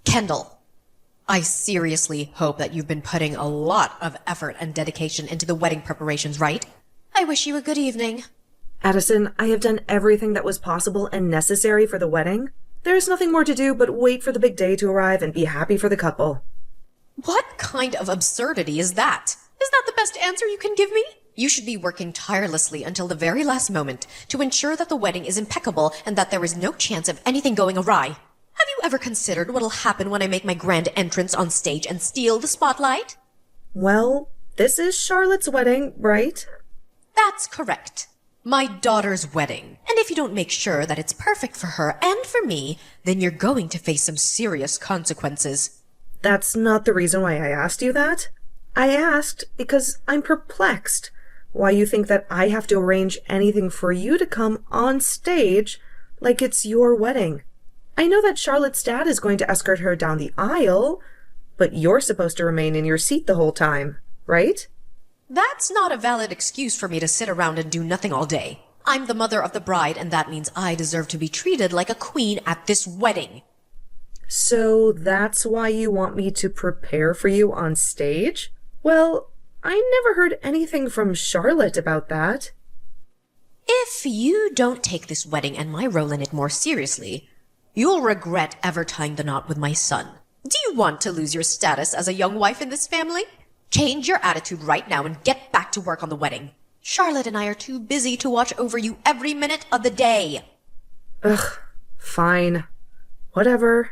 Kendall, I seriously hope that you've been putting a lot of effort and dedication into the wedding preparations, right? I wish you a good evening. Addison, I have done everything that was possible and necessary for the wedding. There's nothing more to do but wait for the big day to arrive and be happy for the couple. What kind of absurdity is that? Is that the best answer you can give me? You should be working tirelessly until the very last moment to ensure that the wedding is impeccable and that there is no chance of anything going awry. Have you ever considered what'll happen when I make my grand entrance on stage and steal the spotlight? Well, this is Charlotte's wedding, right? That's correct. My daughter's wedding. And if you don't make sure that it's perfect for her and for me, then you're going to face some serious consequences. That's not the reason why I asked you that. I asked because I'm perplexed why you think that I have to arrange anything for you to come on stage like it's your wedding. I know that Charlotte's dad is going to escort her down the aisle, but you're supposed to remain in your seat the whole time, right? That's not a valid excuse for me to sit around and do nothing all day. I'm the mother of the bride, and that means I deserve to be treated like a queen at this wedding. So that's why you want me to prepare for you on stage? Well, I never heard anything from Charlotte about that. If you don't take this wedding and my role in it more seriously, you'll regret ever tying the knot with my son. Do you want to lose your status as a young wife in this family? Change your attitude right now and get back to work on the wedding. Charlotte and I are too busy to watch over you every minute of the day. Ugh, fine. Whatever.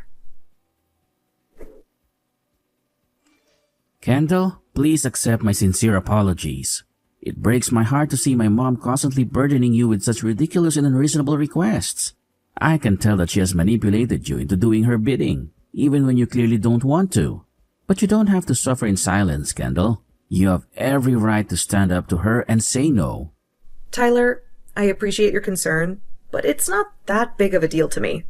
Kendall, please accept my sincere apologies. It breaks my heart to see my mom constantly burdening you with such ridiculous and unreasonable requests. I can tell that she has manipulated you into doing her bidding, even when you clearly don't want to. But you don't have to suffer in silence, Kendall. You have every right to stand up to her and say no. Tyler, I appreciate your concern, but it's not that big of a deal to me.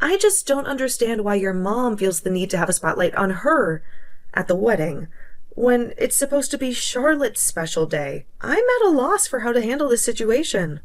I just don't understand why your mom feels the need to have a spotlight on her at the wedding, when it's supposed to be Charlotte's special day. I'm at a loss for how to handle this situation.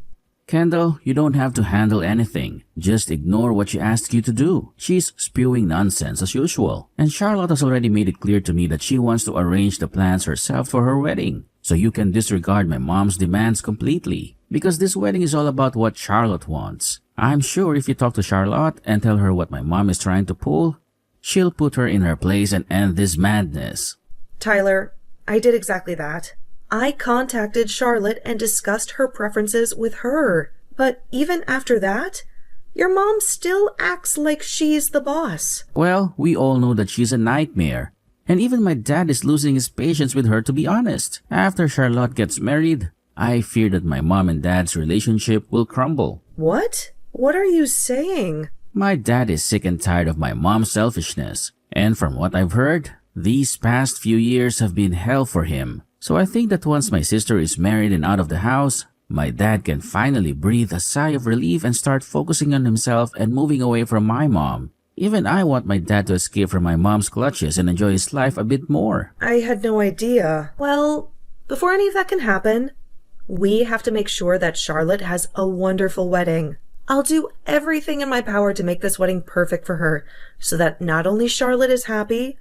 Kendall, you don't have to handle anything. Just ignore what she asked you to do. She's spewing nonsense as usual. And Charlotte has already made it clear to me that she wants to arrange the plans herself for her wedding. So you can disregard my mom's demands completely. Because this wedding is all about what Charlotte wants. I'm sure if you talk to Charlotte and tell her what my mom is trying to pull, she'll put her in her place and end this madness. Tyler, I did exactly that. I contacted Charlotte and discussed her preferences with her. But even after that, your mom still acts like she's the boss. Well, we all know that she's a nightmare. And even my dad is losing his patience with her, to be honest. After Charlotte gets married, I fear that my mom and dad's relationship will crumble. What? What are you saying? My dad is sick and tired of my mom's selfishness. And from what I've heard, these past few years have been hell for him. So I think that once my sister is married and out of the house, my dad can finally breathe a sigh of relief and start focusing on himself and moving away from my mom. Even I want my dad to escape from my mom's clutches and enjoy his life a bit more. I had no idea. Well, before any of that can happen, we have to make sure that Charlotte has a wonderful wedding. I'll do everything in my power to make this wedding perfect for her, so that not only Charlotte is happy,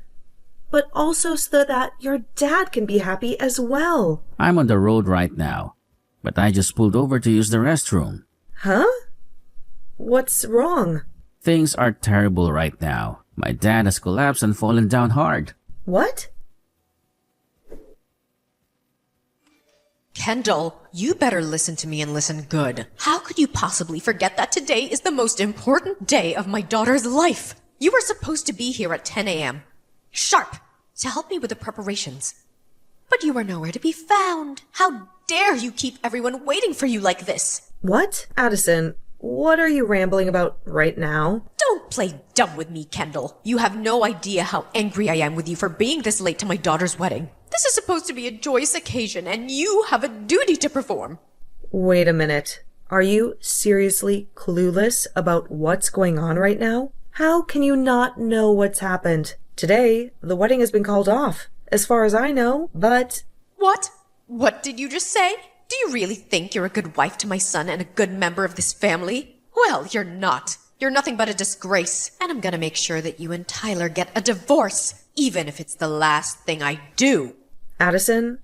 but also so that your dad can be happy as well. I'm on the road right now, but I just pulled over to use the restroom. Huh? What's wrong? Things are terrible right now. My dad has collapsed and fallen down hard. What? Kendall, you better listen to me and listen good. How could you possibly forget that today is the most important day of my daughter's life? You were supposed to be here at 10 a.m. sharp to help me with the preparations. But you are nowhere to be found. How dare you keep everyone waiting for you like this? What? Addison, what are you rambling about right now? Don't play dumb with me, Kendall. You have no idea how angry I am with you for being this late to my daughter's wedding. This is supposed to be a joyous occasion, and you have a duty to perform. Wait a minute. Are you seriously clueless about what's going on right now? How can you not know what's happened? Today, the wedding has been called off, as far as I know, but... What? What did you just say? Do you really think you're a good wife to my son and a good member of this family? Well, you're not. You're nothing but a disgrace, and I'm gonna make sure that you and Tyler get a divorce, even if it's the last thing I do. Addison,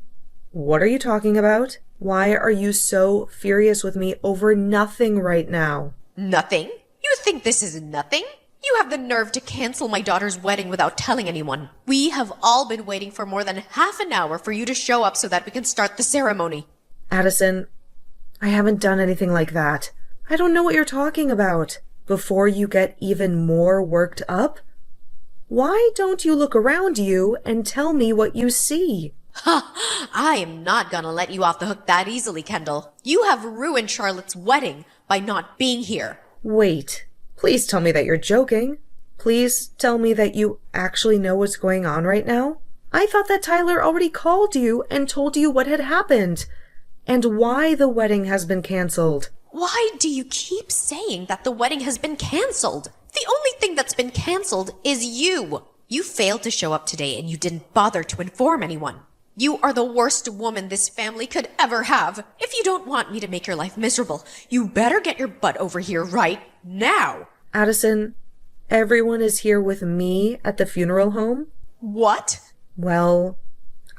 what are you talking about? Why are you so furious with me over nothing right now? Nothing? You think this is nothing? You have the nerve to cancel my daughter's wedding without telling anyone. We have all been waiting for more than half an hour for you to show up so that we can start the ceremony. Addison, I haven't done anything like that. I don't know what you're talking about. Before you get even more worked up, why don't you look around you and tell me what you see? Ha! I am not gonna let you off the hook that easily, Kendall. You have ruined Charlotte's wedding by not being here. Wait, please tell me that you're joking. Please tell me that you actually know what's going on right now. I thought that Tyler already called you and told you what had happened and why the wedding has been canceled. Why do you keep saying that the wedding has been canceled? The only thing that's been canceled is you. You failed to show up today and you didn't bother to inform anyone. You are the worst woman this family could ever have. If you don't want me to make your life miserable, you better get your butt over here right now. Addison, everyone is here with me at the funeral home? What? Well,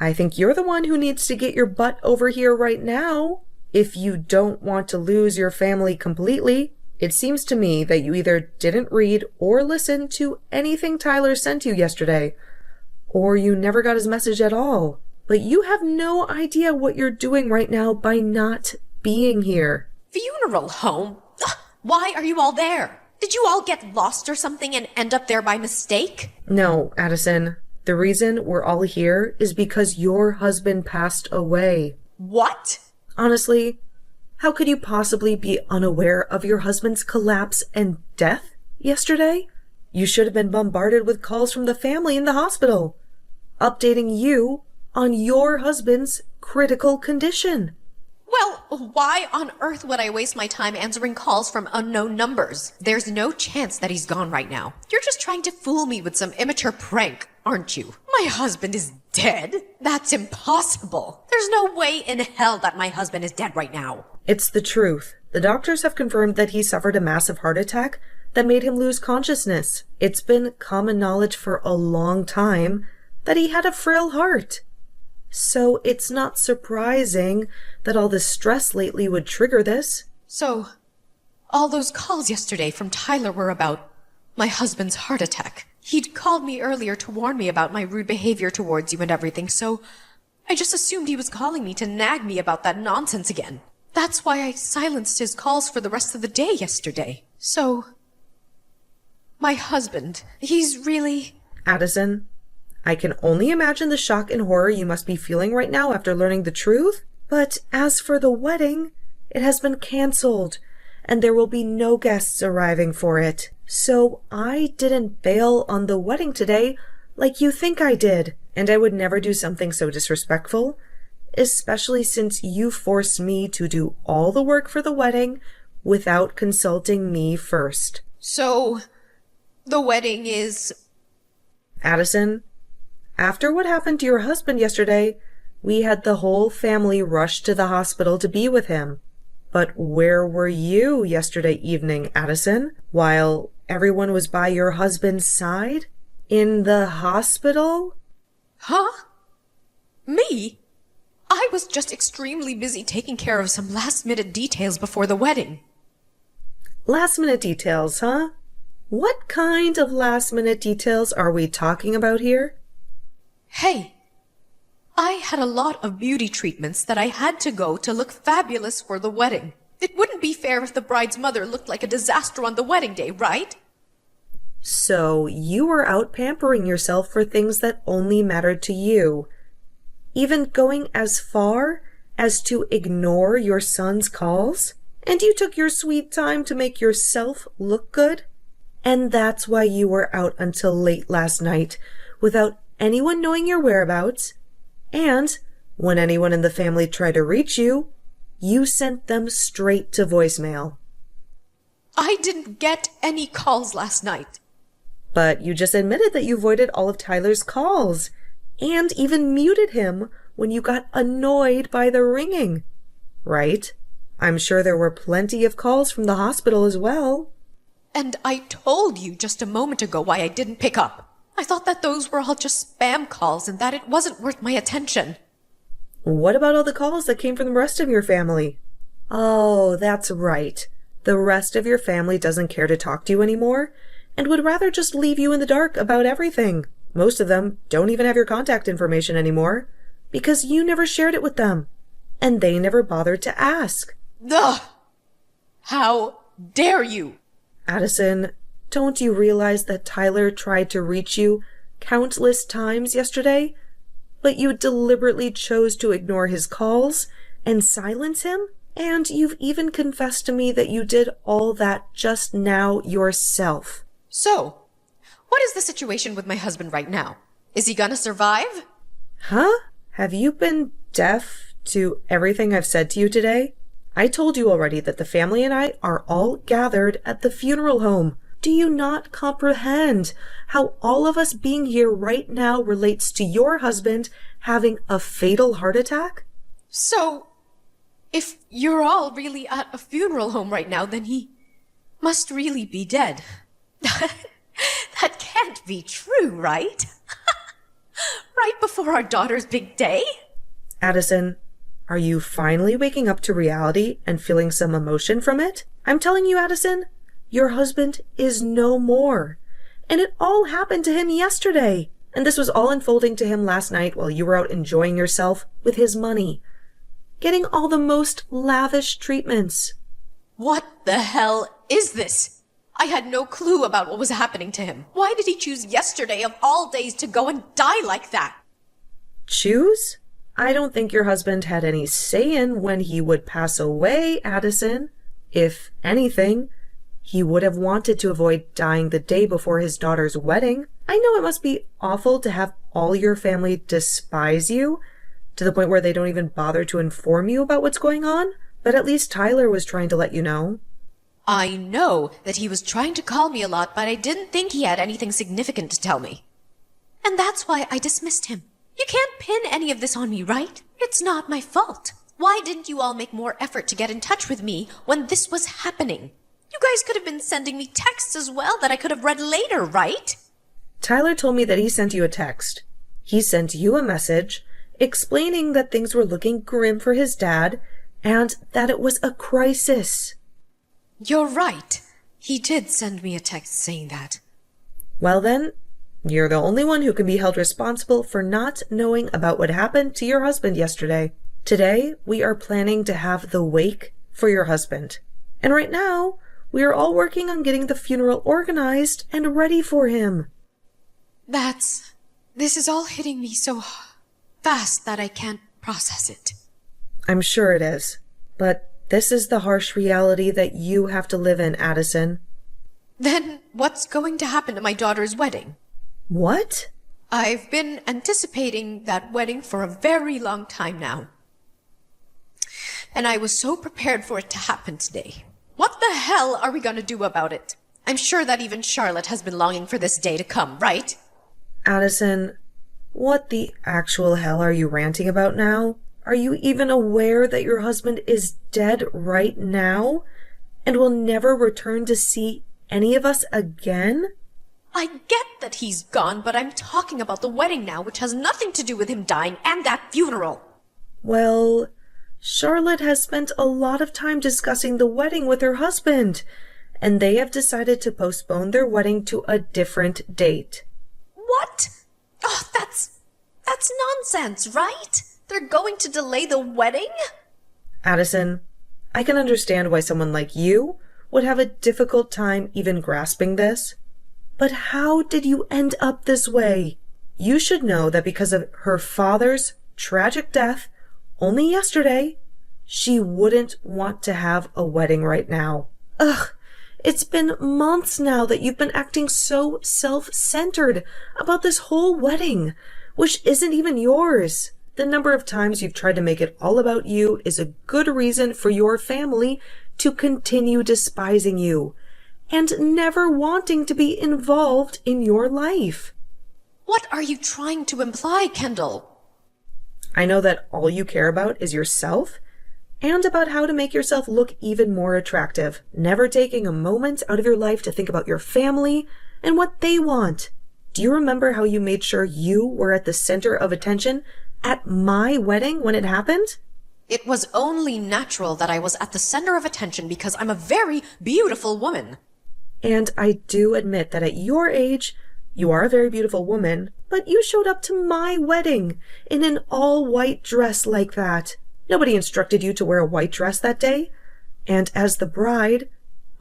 I think you're the one who needs to get your butt over here right now. If you don't want to lose your family completely, it seems to me that you either didn't read or listen to anything Tyler sent you yesterday, or you never got his message at all. But you have no idea what you're doing right now by not being here. Funeral home? Ugh, why are you all there? Did you all get lost or something and end up there by mistake? No, Addison. The reason we're all here is because your husband passed away. What? Honestly, how could you possibly be unaware of your husband's collapse and death yesterday? You should have been bombarded with calls from the family in the hospital, updating you on your husband's critical condition. Well, why on earth would I waste my time answering calls from unknown numbers? There's no chance that he's gone right now. You're just trying to fool me with some immature prank, aren't you? My husband is dead? That's impossible. There's no way in hell that my husband is dead right now. It's the truth. The doctors have confirmed that he suffered a massive heart attack that made him lose consciousness. It's been common knowledge for a long time that he had a frail heart. So it's not surprising that all the stress lately would trigger this. So, all those calls yesterday from Tyler were about my husband's heart attack. He'd called me earlier to warn me about my rude behavior towards you and everything, so I just assumed he was calling me to nag me about that nonsense again. That's why I silenced his calls for the rest of the day yesterday. So, my husband, he's really... Addison, I can only imagine the shock and horror you must be feeling right now after learning the truth. But as for the wedding, it has been canceled, and there will be no guests arriving for it. So I didn't bail on the wedding today like you think I did, and I would never do something so disrespectful, especially since you forced me to do all the work for the wedding without consulting me first. So, the wedding is... Addison, after what happened to your husband yesterday, we had the whole family rush to the hospital to be with him. But where were you yesterday evening, Addison, while everyone was by your husband's side? In the hospital? Huh? Me? I was just extremely busy taking care of some last-minute details before the wedding. Last-minute details, huh? What kind of last-minute details are we talking about here? Hey, I had a lot of beauty treatments that I had to go to look fabulous for the wedding. It wouldn't be fair if the bride's mother looked like a disaster on the wedding day, right? So you were out pampering yourself for things that only mattered to you, even going as far as to ignore your son's calls? And you took your sweet time to make yourself look good? And that's why you were out until late last night without anyone knowing your whereabouts, and when anyone in the family tried to reach you, you sent them straight to voicemail. I didn't get any calls last night. But you just admitted that you avoided all of Tyler's calls, and even muted him when you got annoyed by the ringing, right? I'm sure there were plenty of calls from the hospital as well. And I told you just a moment ago why I didn't pick up. I thought that those were all just spam calls and that it wasn't worth my attention. What about all the calls that came from the rest of your family? Oh, that's right. The rest of your family doesn't care to talk to you anymore and would rather just leave you in the dark about everything. Most of them don't even have your contact information anymore because you never shared it with them and they never bothered to ask. Ugh! How dare you! Addison, don't you realize that Tyler tried to reach you countless times yesterday, but you deliberately chose to ignore his calls and silence him? And you've even confessed to me that you did all that just now yourself. So, what is the situation with my husband right now? Is he gonna survive? Huh? Have you been deaf to everything I've said to you today? I told you already that the family and I are all gathered at the funeral home. Do you not comprehend how all of us being here right now relates to your husband having a fatal heart attack? So, if you're all really at a funeral home right now, then he must really be dead. That can't be true, right? Right before our daughter's big day? Addison, are you finally waking up to reality and feeling some emotion from it? I'm telling you, Addison, your husband is no more. And it all happened to him yesterday. And this was all unfolding to him last night while you were out enjoying yourself with his money, getting all the most lavish treatments. What the hell is this? I had no clue about what was happening to him. Why did he choose yesterday of all days to go and die like that? Choose? I don't think your husband had any say in when he would pass away, Addison. If anything, he would have wanted to avoid dying the day before his daughter's wedding. I know it must be awful to have all your family despise you, to the point where they don't even bother to inform you about what's going on, but at least Tyler was trying to let you know. I know that he was trying to call me a lot, but I didn't think he had anything significant to tell me. And that's why I dismissed him. You can't pin any of this on me, right? It's not my fault. Why didn't you all make more effort to get in touch with me when this was happening? You guys could have been sending me texts as well that I could have read later, right? Tyler told me that he sent you a text. He sent you a message explaining that things were looking grim for his dad and that it was a crisis. You're right. He did send me a text saying that. Well then, you're the only one who can be held responsible for not knowing about what happened to your husband yesterday. Today, we are planning to have the wake for your husband. And right now, we are all working on getting the funeral organized and ready for him. This is all hitting me so fast that I can't process it. I'm sure it is. But this is the harsh reality that you have to live in, Addison. Then what's going to happen to my daughter's wedding? What? I've been anticipating that wedding for a very long time now. And I was so prepared for it to happen today. What the hell are we gonna do about it? I'm sure that even Charlotte has been longing for this day to come, right? Addison, what the actual hell are you ranting about now? Are you even aware that your husband is dead right now and will never return to see any of us again? I get that he's gone, but I'm talking about the wedding now, which has nothing to do with him dying and that funeral. Well, Charlotte has spent a lot of time discussing the wedding with her husband, and they have decided to postpone their wedding to a different date. What? Oh, that's nonsense, right? They're going to delay the wedding? Addison, I can understand why someone like you would have a difficult time even grasping this. But how did you end up this way? You should know that because of her father's tragic death only yesterday, she wouldn't want to have a wedding right now. Ugh, it's been months now that you've been acting so self-centered about this whole wedding, which isn't even yours. The number of times you've tried to make it all about you is a good reason for your family to continue despising you and never wanting to be involved in your life. What are you trying to imply, Kendall? I know that all you care about is yourself and about how to make yourself look even more attractive, never taking a moment out of your life to think about your family and what they want. Do you remember how you made sure you were at the center of attention at my wedding when it happened? It was only natural that I was at the center of attention because I'm a very beautiful woman. And I do admit that at your age, you are a very beautiful woman, but you showed up to my wedding in an all-white dress like that. Nobody instructed you to wear a white dress that day. And as the bride,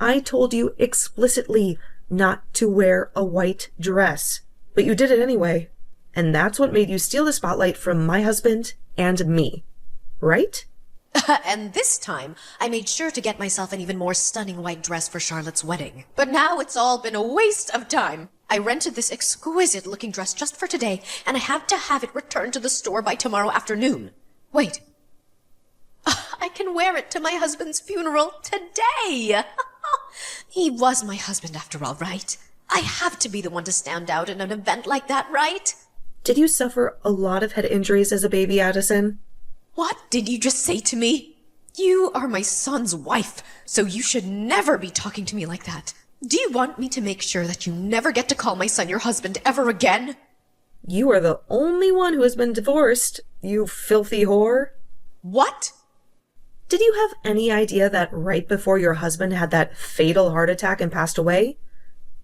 I told you explicitly not to wear a white dress. But you did it anyway. And that's what made you steal the spotlight from my husband and me. Right? And this time, I made sure to get myself an even more stunning white dress for Charlotte's wedding. But now it's all been a waste of time. I rented this exquisite-looking dress just for today, and I have to have it returned to the store by tomorrow afternoon. Wait. I can wear it to my husband's funeral today! He was my husband after all, right? I have to be the one to stand out in an event like that, right? Did you suffer a lot of head injuries as a baby, Addison? What did you just say to me? You are my son's wife, so you should never be talking to me like that. Do you want me to make sure that you never get to call my son your husband ever again? You are the only one who has been divorced, you filthy whore. What? Did you have any idea that right before your husband had that fatal heart attack and passed away,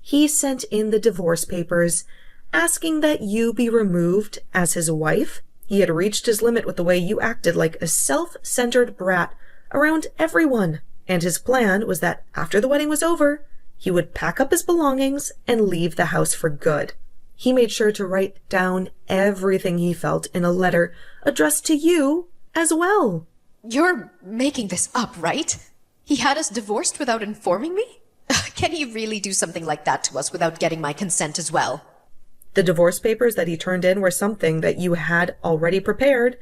he sent in the divorce papers asking that you be removed as his wife? He had reached his limit with the way you acted like a self-centered brat around everyone, and his plan was that after the wedding was over, he would pack up his belongings and leave the house for good. He made sure to write down everything he felt in a letter addressed to you as well. You're making this up, right? He had us divorced without informing me? Can he really do something like that to us without getting my consent as well? The divorce papers that he turned in were something that you had already prepared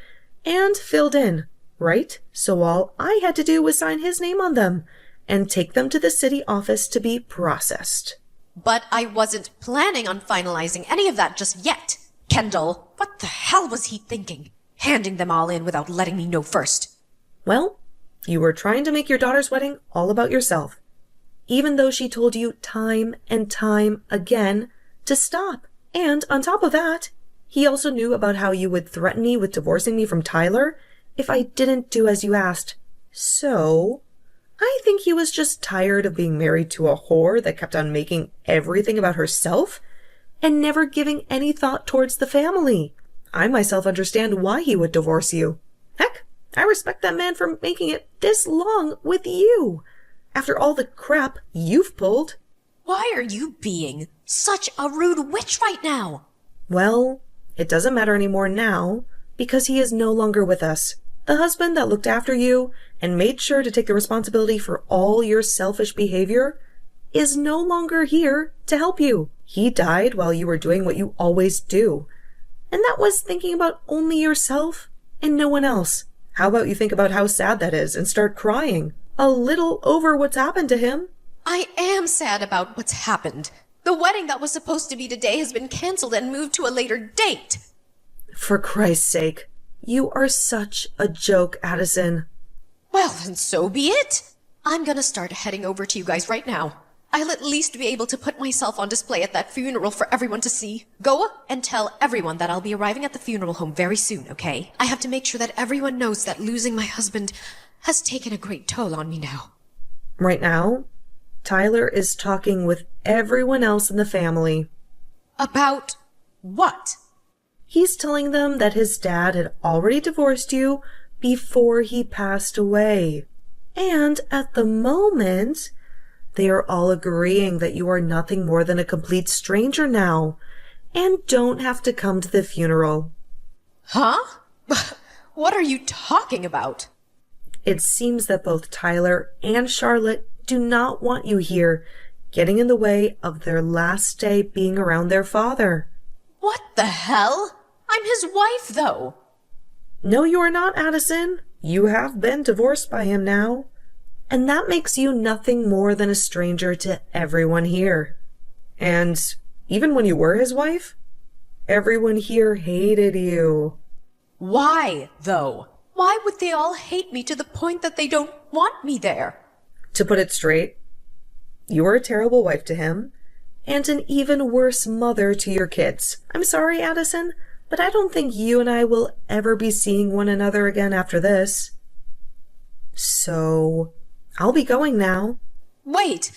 and filled in, right? So all I had to do was sign his name on them and take them to the city office to be processed. But I wasn't planning on finalizing any of that just yet. Kendall, what the hell was he thinking? Handing them all in without letting me know first. Well, you were trying to make your daughter's wedding all about yourself, even though she told you time and time again to stop. And on top of that, he also knew about how you would threaten me with divorcing me from Tyler if I didn't do as you asked. So, I think he was just tired of being married to a whore that kept on making everything about herself and never giving any thought towards the family. I myself understand why he would divorce you. Heck, I respect that man for making it this long with you, after all the crap you've pulled. Why are you being such a rude witch right now? Well, it doesn't matter anymore now, because he is no longer with us. The husband that looked after you and made sure to take the responsibility for all your selfish behavior is no longer here to help you. He died while you were doing what you always do. And that was thinking about only yourself and no one else. How about you think about how sad that is and start crying a little over what's happened to him? I am sad about what's happened. The wedding that was supposed to be today has been canceled and moved to a later date. For Christ's sake, you are such a joke, Addison. Well, then so be it. I'm gonna start heading over to you guys right now. I'll at least be able to put myself on display at that funeral for everyone to see. Go and tell everyone that I'll be arriving at the funeral home very soon, okay? I have to make sure that everyone knows that losing my husband has taken a great toll on me now. Right now, Tyler is talking with everyone else in the family. About what? He's telling them that his dad had already divorced you before he passed away. And at the moment, they are all agreeing that you are nothing more than a complete stranger now and don't have to come to the funeral. Huh? What are you talking about? It seems that both Tyler and Charlotte do not want you here, getting in the way of their last day being around their father. What the hell? I'm his wife, though. No, you are not, Addison. You have been divorced by him now. And that makes you nothing more than a stranger to everyone here. And even when you were his wife, everyone here hated you. Why, though? Why would they all hate me to the point that they don't want me there? To put it straight, you were a terrible wife to him, and an even worse mother to your kids. I'm sorry, Addison, but I don't think you and I will ever be seeing one another again after this. So, I'll be going now. Wait!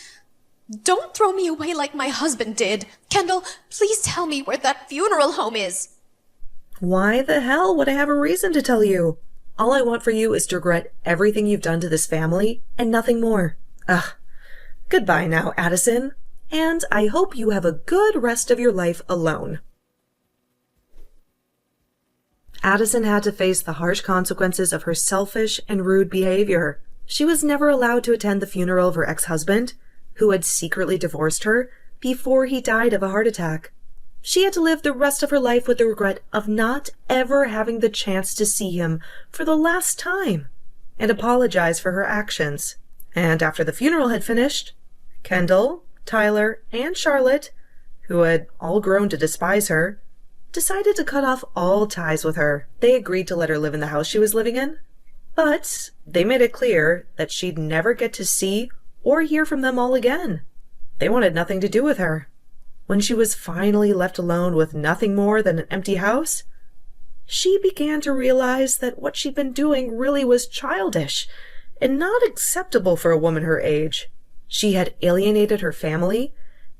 Don't throw me away like my husband did. Kendall, please tell me where that funeral home is. Why the hell would I have a reason to tell you? All I want for you is to regret everything you've done to this family and nothing more. Ugh. Goodbye now, Addison, and I hope you have a good rest of your life alone. Addison had to face the harsh consequences of her selfish and rude behavior. She was never allowed to attend the funeral of her ex-husband, who had secretly divorced her before he died of a heart attack. She had to live the rest of her life with the regret of not ever having the chance to see him for the last time and apologize for her actions. And after the funeral had finished, Kendall, Tyler, and Charlotte, who had all grown to despise her, decided to cut off all ties with her. They agreed to let her live in the house she was living in, but they made it clear that she'd never get to see or hear from them all again. They wanted nothing to do with her. When she was finally left alone with nothing more than an empty house, she began to realize that what she'd been doing really was childish and not acceptable for a woman her age. She had alienated her family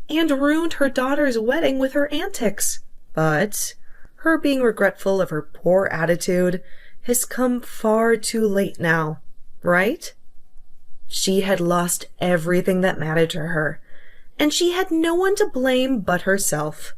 and ruined her daughter's wedding with her antics. But her being regretful of her poor attitude has come far too late now, right? She had lost everything that mattered to her, and she had no one to blame but herself.